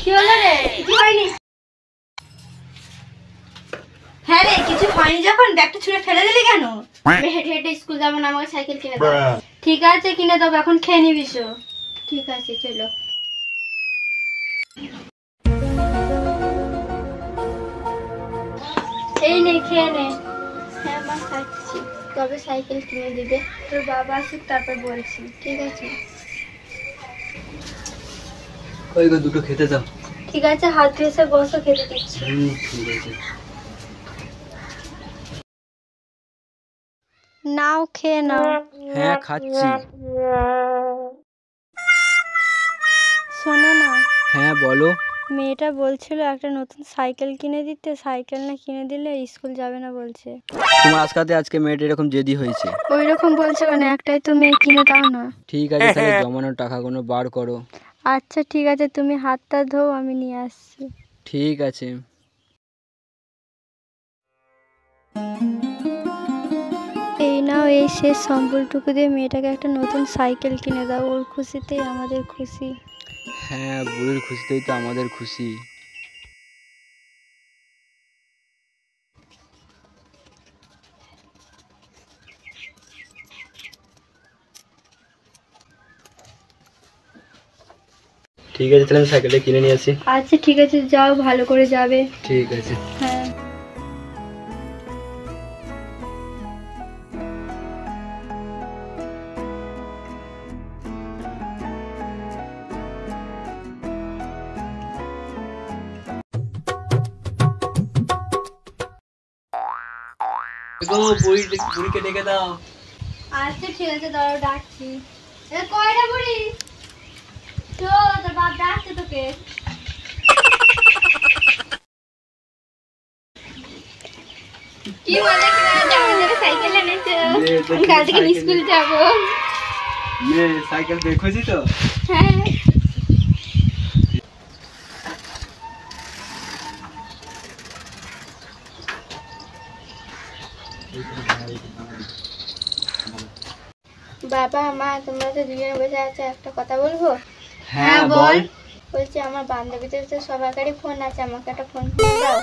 কি হলো রে? কিছু হয়নি। হ্যাঁ রে, কিছু হয়নি যখন ব্যাগটা ছুঁড়ে ফেলে দিলি কেন? আমি হেঁটে হেঁটে স্কুল যাবো না, আমাকে সাইকেল কিনে দাও। ঠিক আছে, কিনে দেবো, এখন খেয়ে নিবি। ঠিক আছে, চলো। এই নে, খেয়ে নে। হ্যাঁ মা, খাচ্ছি। কবে সাইকেল কিনে দিবে? তোর বাবা আসুক, তারপর বলছি। ঠিক আছে। ওই গো, দুটো খেতে দাও। ঠিক আছে, হাত ধুয়ে এসে বসো, খেতে দিচ্ছি। ঠিক আছে। নাও, খেয়ে নাও। হ্যাঁ, খাচ্ছি। শোনো না, হ্যাঁ বলো। মেয়েটা বলছিল একটা নতুন সাইকেল কিনে দিতে, সাইকেল না কিনে দিলে স্কুল যাবে না বলছে। তোমার আজকে মেয়েটা এরকম জেদি হয়েছে? ওই রকম বলছে মানে, একটাই তো মেয়ে, কিনে দাও না। ঠিক আছে, তাহলে জমানোর টাকাগুলো বার করো। আচ্ছা ঠিক আছে, তুমি হাতটা ধোও, আমি নিয়ে আসছি। ঠিক আছে। এই নাও, এই শেষ সম্বলটুকু দিয়ে মেয়েটাকে একটা নতুন সাইকেল কিনে দাও, ওর খুশিতেই আমাদের খুশি। হ্যাঁ, বুড়ির খুশিতেই তো আমাদের খুশি। ঠিক আছে, তাহলে আমি সাইকেলটা কিনে নিয়ে আসি। আচ্ছা ঠিক আছে, যাও, ভালো করে যাবে। ঠিক আছে। হ্যাঁ। বুড়িকে ডেকে দাও। আচ্ছা ঠিক আছে, দাঁড়াও, ডাকছি। কয়টা বুড়ি? তো তোর বাপ ডাকছে তোকে। কি মজা করে আমার জন্য সাইকেল এনেছো। আমি কাল থেকে স্কুল যাবো। সাইকেল পেয়ে খুশি তো? হ্যাঁ। বাবা মা, তোমরা তো দুজনে বসে আছো, একটা কথা বলবো? হ্যাঁ বল। বলছি, আমার বান্ধবীদের তো সবার কাছে ফোন আছে, আমাকে একটা ফোন কিনে দাও।